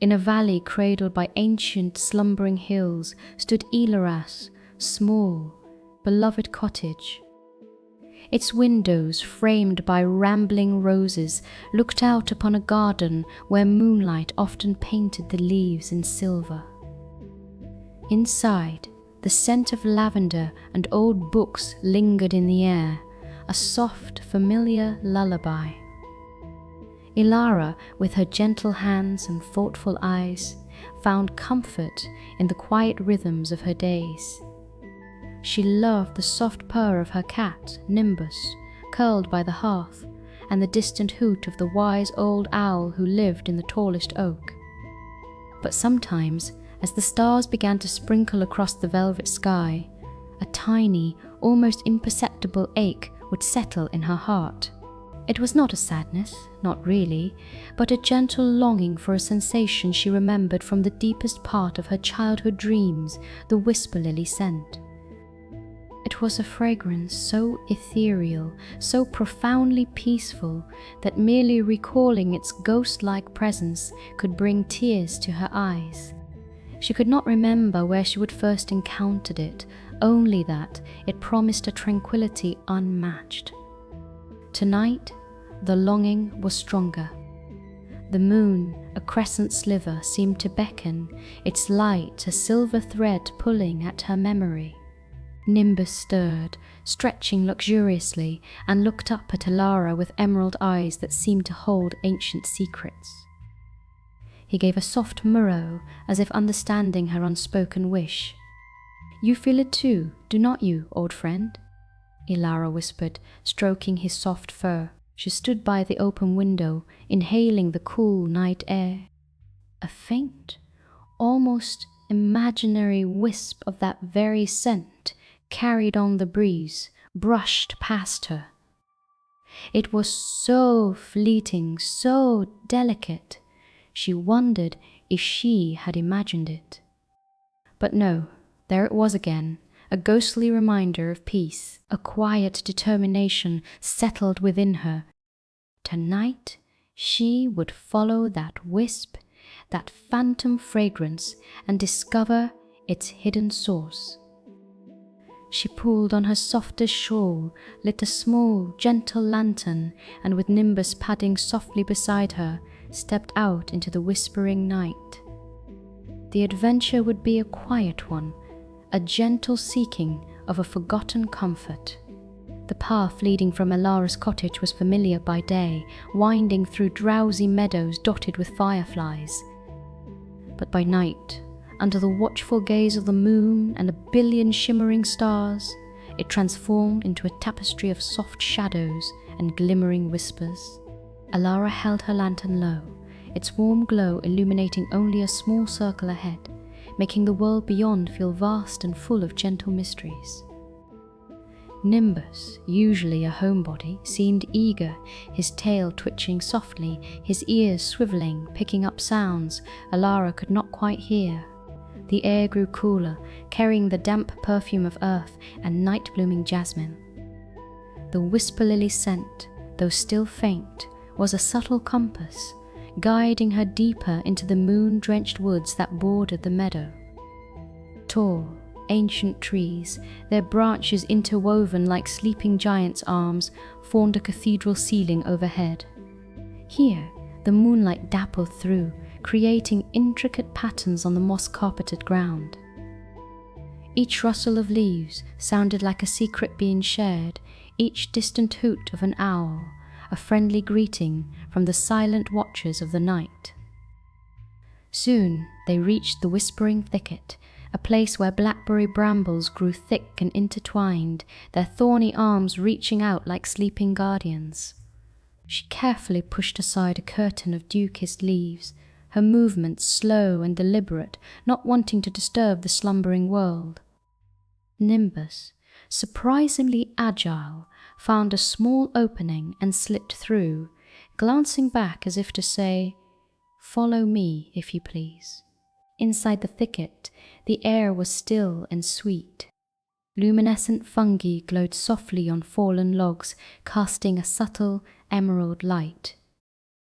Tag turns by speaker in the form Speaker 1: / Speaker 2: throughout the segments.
Speaker 1: In a valley cradled by ancient slumbering hills stood Elara's small, beloved cottage. Its windows, framed by rambling roses, looked out upon a garden where moonlight often painted the leaves in silver. Inside, the scent of lavender and old books lingered in the air, a soft, familiar lullaby. Elara, with her gentle hands and thoughtful eyes, found comfort in the quiet rhythms of her days. She loved the soft purr of her cat, Nimbus, curled by the hearth, and the distant hoot of the wise old owl who lived in the tallest oak. But sometimes, as the stars began to sprinkle across the velvet sky, a tiny, almost imperceptible ache would settle in her heart. It was not a sadness, not really, but a gentle longing for a sensation she remembered from the deepest part of her childhood dreams, the whisper-lily scent. It was a fragrance so ethereal, so profoundly peaceful, that merely recalling its ghost-like presence could bring tears to her eyes. She could not remember where she would first encountered it, only that it promised a tranquility unmatched. Tonight, the longing was stronger. The moon, a crescent sliver, seemed to beckon, its light a silver thread pulling at her memory. Nimbus stirred, stretching luxuriously, and looked up at Elara with emerald eyes that seemed to hold ancient secrets. He gave a soft murrow, as if understanding her unspoken wish. "You feel it too, do not you, old friend?" Elara whispered, stroking his soft fur. She stood by the open window, inhaling the cool night air. A faint, almost imaginary wisp of that very scent carried on the breeze, brushed past her. It was so fleeting, so delicate. She wondered if she had imagined it. But no, there it was again, a ghostly reminder of peace. A quiet determination settled within her. Tonight, she would follow that wisp, that phantom fragrance, and discover its hidden source. She pulled on her softest shawl, lit a small, gentle lantern, and with Nimbus padding softly beside her, stepped out into the whispering night. The adventure would be a quiet one, a gentle seeking of a forgotten comfort. The path leading from Elara's cottage was familiar by day, winding through drowsy meadows dotted with fireflies. But by night, under the watchful gaze of the moon and a billion shimmering stars, it transformed into a tapestry of soft shadows and glimmering whispers. Elara held her lantern low, its warm glow illuminating only a small circle ahead, making the world beyond feel vast and full of gentle mysteries. Nimbus, usually a homebody, seemed eager, his tail twitching softly, his ears swiveling, picking up sounds Elara could not quite hear. The air grew cooler, carrying the damp perfume of earth and night-blooming jasmine. The whisper-lily scent, though still faint, was a subtle compass, guiding her deeper into the moon-drenched woods that bordered the meadow. Tall, ancient trees, their branches interwoven like sleeping giants' arms, formed a cathedral ceiling overhead. Here, the moonlight dappled through, creating intricate patterns on the moss-carpeted ground. Each rustle of leaves sounded like a secret being shared, each distant hoot of an owl, a friendly greeting from the silent watchers of the night. Soon they reached the whispering thicket, a place where blackberry brambles grew thick and intertwined, their thorny arms reaching out like sleeping guardians. She carefully pushed aside a curtain of dew-kissed leaves, her movements slow and deliberate, not wanting to disturb the slumbering world. Nimbus, surprisingly agile, found a small opening and slipped through, glancing back as if to say, "Follow me, if you please." Inside the thicket, the air was still and sweet. Luminescent fungi glowed softly on fallen logs, casting a subtle emerald light.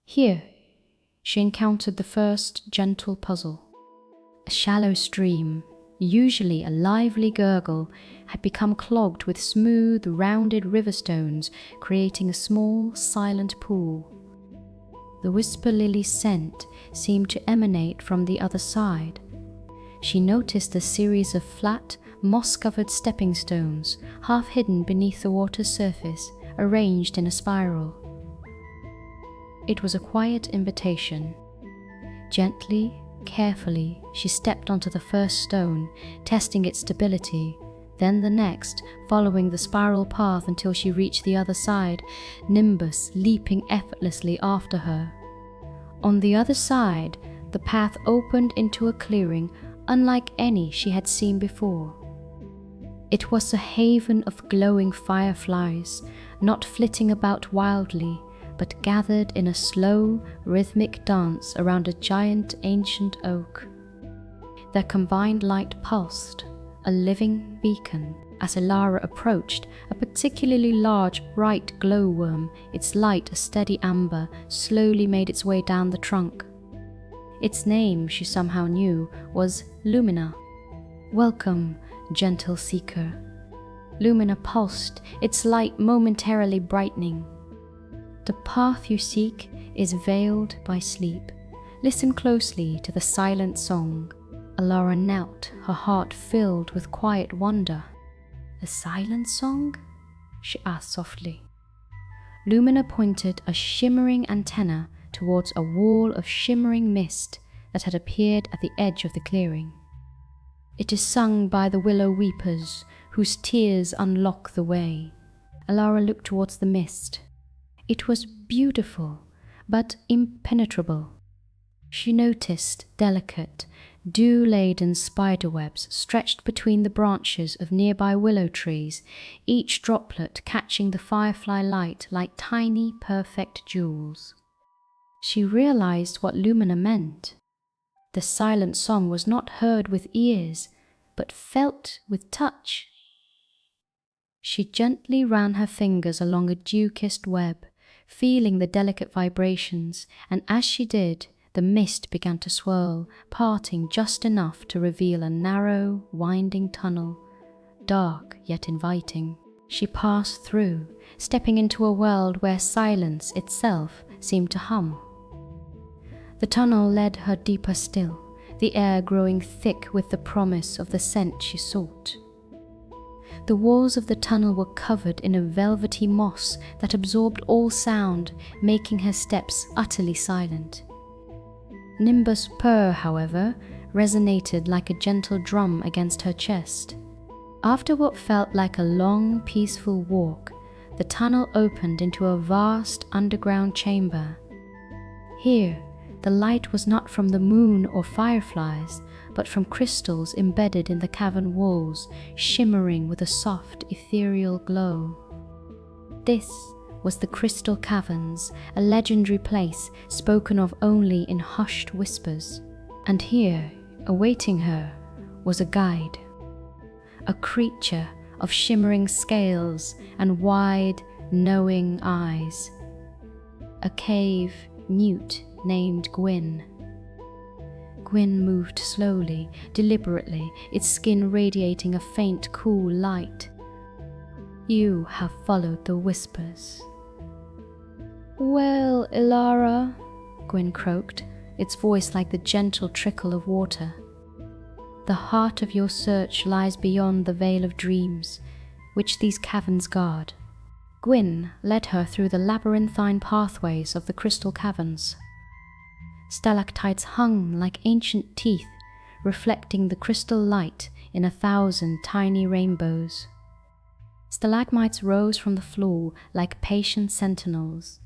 Speaker 1: Here, she encountered the first gentle puzzle. A shallow stream, usually a lively gurgle, had become clogged with smooth, rounded river stones, creating a small, silent pool. The Whisper-Lily's scent seemed to emanate from the other side. She noticed a series of flat, moss-covered stepping stones, half hidden beneath the water's surface, arranged in a spiral. It was a quiet invitation. Gently, carefully, she stepped onto the first stone, testing its stability, then the next, following the spiral path until she reached the other side, Nimbus leaping effortlessly after her. On the other side, the path opened into a clearing unlike any she had seen before. It was a haven of glowing fireflies, not flitting about wildly, but gathered in a slow, rhythmic dance around a giant ancient oak. Their combined light pulsed, a living beacon, as Elara approached. A particularly large, bright glowworm, its light a steady amber, slowly made its way down the trunk. Its name, she somehow knew, was Lumina. "Welcome, gentle seeker." Lumina pulsed, its light momentarily brightening. "The path you seek is veiled by sleep. Listen closely to the silent song." Elara knelt, her heart filled with quiet wonder. "A silent song?" she asked softly. Lumina pointed a shimmering antenna towards a wall of shimmering mist that had appeared at the edge of the clearing. "It is sung by the willow weepers, whose tears unlock the way." Elara looked towards the mist. It was beautiful, but impenetrable. She noticed delicate, dew-laden spiderwebs stretched between the branches of nearby willow trees, each droplet catching the firefly light like tiny, perfect jewels. She realized what Lumina meant. The silent song was not heard with ears, but felt with touch. She gently ran her fingers along a dew-kissed web, feeling the delicate vibrations, and as she did, the mist began to swirl, parting just enough to reveal a narrow, winding tunnel, dark yet inviting. She passed through, stepping into a world where silence itself seemed to hum. The tunnel led her deeper still, the air growing thick with the promise of the scent she sought. The walls of the tunnel were covered in a velvety moss that absorbed all sound, making her steps utterly silent. Nimbus' purr, however, resonated like a gentle drum against her chest. After what felt like a long, peaceful walk, the tunnel opened into a vast underground chamber. Here, the light was not from the moon or fireflies, but from crystals embedded in the cavern walls, shimmering with a soft, ethereal glow. This was the Crystal Caverns, a legendary place spoken of only in hushed whispers. And here, awaiting her, was a guide. A creature of shimmering scales and wide, knowing eyes. A cave newt named Gwynn. Gwynn moved slowly, deliberately, its skin radiating a faint, cool light. "You have followed the whispers." "Well, Elara," Gwynn croaked, its voice like the gentle trickle of water. "The heart of your search lies beyond the veil of dreams, which these caverns guard." Gwynn led her through the labyrinthine pathways of the crystal caverns. Stalactites hung like ancient teeth, reflecting the crystal light in 1,000 tiny rainbows. Stalagmites rose from the floor like patient sentinels.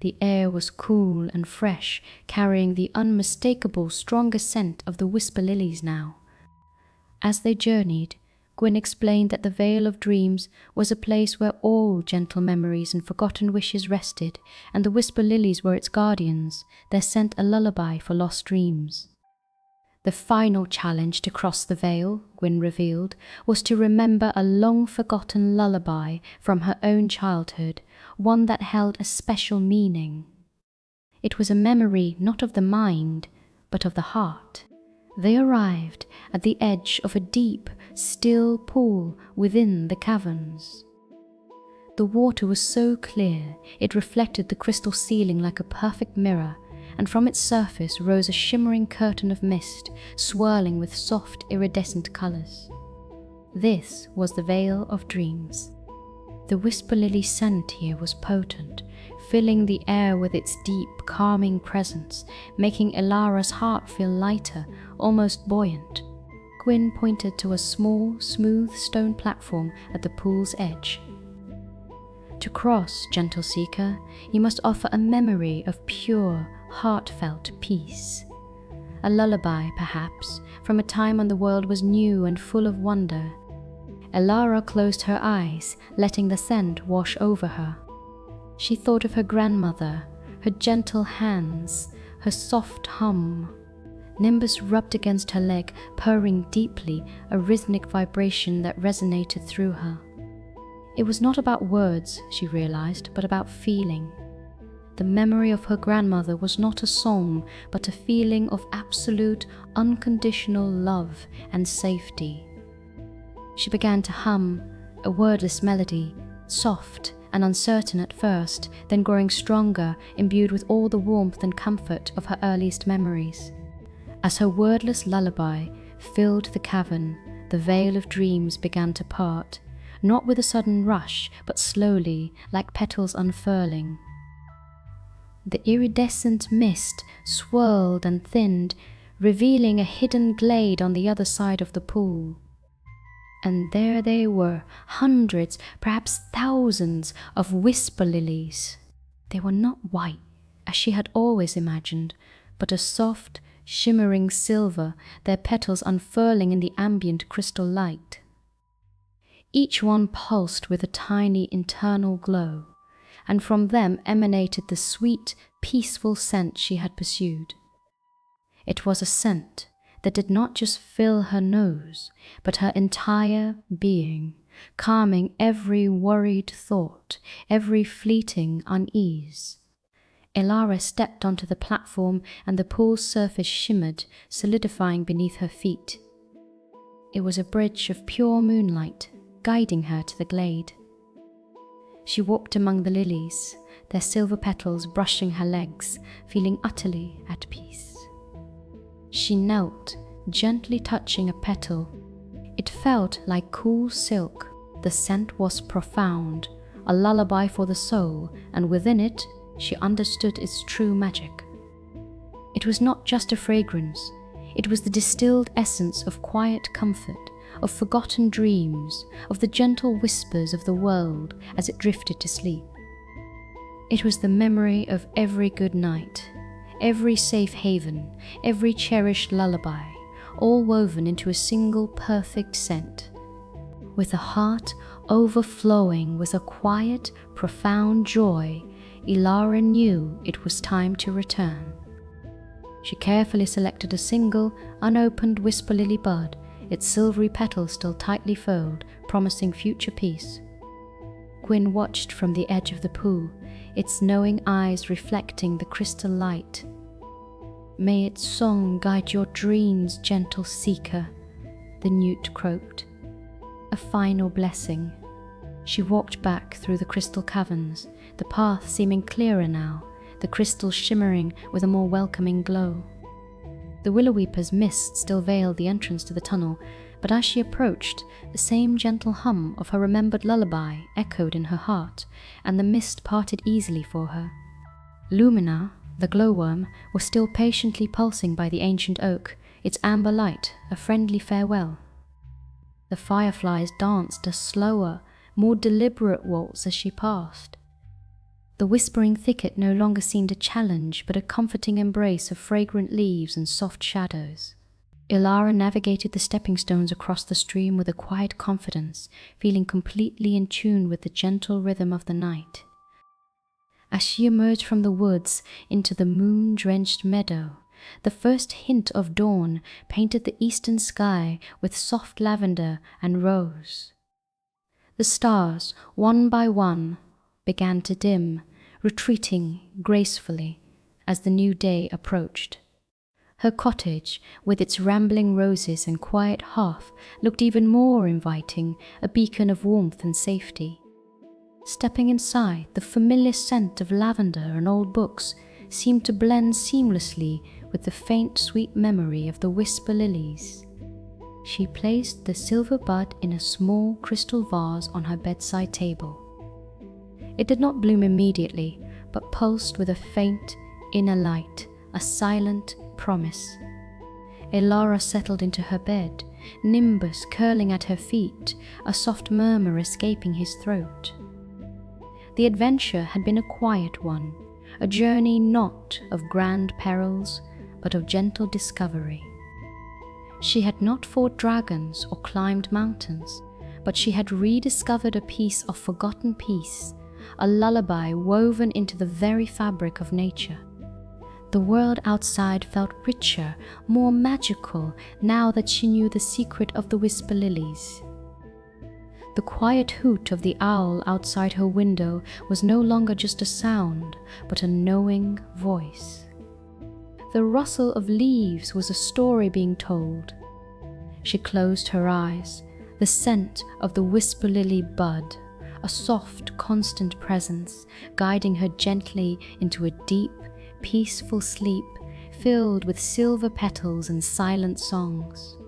Speaker 1: The air was cool and fresh, carrying the unmistakable, stronger scent of the Whisper-Lilies now. As they journeyed, Gwynn explained that the Vale of Dreams was a place where all gentle memories and forgotten wishes rested, and the Whisper-Lilies were its guardians, their scent a lullaby for lost dreams. The final challenge to cross the veil, Gwynn revealed, was to remember a long-forgotten lullaby from her own childhood, one that held a special meaning. It was a memory not of the mind, but of the heart. They arrived at the edge of a deep, still pool within the caverns. The water was so clear it reflected the crystal ceiling like a perfect mirror, and from its surface rose a shimmering curtain of mist, swirling with soft, iridescent colors. This was the Vale of Dreams. The Whisper-Lily scent here was potent, filling the air with its deep, calming presence, making Elara's heart feel lighter, almost buoyant. Gwynn pointed to a small, smooth stone platform at the pool's edge. To cross, gentle seeker, you must offer a memory of pure, heartfelt peace. A lullaby, perhaps, from a time when the world was new and full of wonder. Elara closed her eyes, letting the scent wash over her. She thought of her grandmother, her gentle hands, her soft hum. Nimbus rubbed against her leg, purring deeply, a rhythmic vibration that resonated through her. It was not about words, she realized, but about feeling. The memory of her grandmother was not a song, but a feeling of absolute, unconditional love and safety. She began to hum, a wordless melody, soft and uncertain at first, then growing stronger, imbued with all the warmth and comfort of her earliest memories. As her wordless lullaby filled the cavern, the veil of dreams began to part, not with a sudden rush, but slowly, like petals unfurling. The iridescent mist swirled and thinned, revealing a hidden glade on the other side of the pool. And there they were, hundreds, perhaps thousands of Whisper-Lilies. They were not white, as she had always imagined, but a soft, shimmering silver, their petals unfurling in the ambient crystal light. Each one pulsed with a tiny internal glow, and from them emanated the sweet, peaceful scent she had pursued. It was a scent that did not just fill her nose, but her entire being, calming every worried thought, every fleeting unease. Elara stepped onto the platform, and the pool's surface shimmered, solidifying beneath her feet. It was a bridge of pure moonlight, guiding her to the glade. She walked among the lilies, their silver petals brushing her legs, feeling utterly at peace. She knelt, gently touching a petal. It felt like cool silk. The scent was profound, a lullaby for the soul, and within it, she understood its true magic. It was not just a fragrance, it was the distilled essence of quiet comfort, of forgotten dreams, of the gentle whispers of the world as it drifted to sleep. It was the memory of every good night, every safe haven, every cherished lullaby, all woven into a single perfect scent. With a heart overflowing with a quiet, profound joy, Elara knew it was time to return. She carefully selected a single, unopened Whisper-Lily bud, its silvery petals still tightly furled, promising future peace. Gwynn watched from the edge of the pool, its knowing eyes reflecting the crystal light. "May its song guide your dreams, gentle seeker," the newt croaked. A final blessing. She walked back through the crystal caverns, the path seeming clearer now, the crystals shimmering with a more welcoming glow. The willow-weeper's mist still veiled the entrance to the tunnel, but as she approached, the same gentle hum of her remembered lullaby echoed in her heart, and the mist parted easily for her. Lumina, the glowworm, was still patiently pulsing by the ancient oak, its amber light a friendly farewell. The fireflies danced a slower, more deliberate waltz as she passed. The whispering thicket no longer seemed a challenge, but a comforting embrace of fragrant leaves and soft shadows. Elara navigated the stepping stones across the stream with a quiet confidence, feeling completely in tune with the gentle rhythm of the night. As she emerged from the woods into the moon-drenched meadow, the first hint of dawn painted the eastern sky with soft lavender and rose. The stars, one by one, began to dim, retreating gracefully, as the new day approached. Her cottage, with its rambling roses and quiet hearth, looked even more inviting, a beacon of warmth and safety. Stepping inside, the familiar scent of lavender and old books seemed to blend seamlessly with the faint, sweet memory of the Whisper-Lilies. She placed the silver bud in a small crystal vase on her bedside table. It did not bloom immediately, but pulsed with a faint, inner light, a silent promise. Elara settled into her bed, Nimbus curling at her feet, a soft murmur escaping his throat. The adventure had been a quiet one, a journey not of grand perils, but of gentle discovery. She had not fought dragons or climbed mountains, but she had rediscovered a piece of forgotten peace, a lullaby woven into the very fabric of nature. The world outside felt richer, more magical, now that she knew the secret of the Whisper-Lilies. The quiet hoot of the owl outside her window was no longer just a sound, but a knowing voice. The rustle of leaves was a story being told. She closed her eyes, the scent of the Whisper-Lily bud, a soft, constant presence, guiding her gently into a deep, peaceful sleep filled with silver petals and silent songs.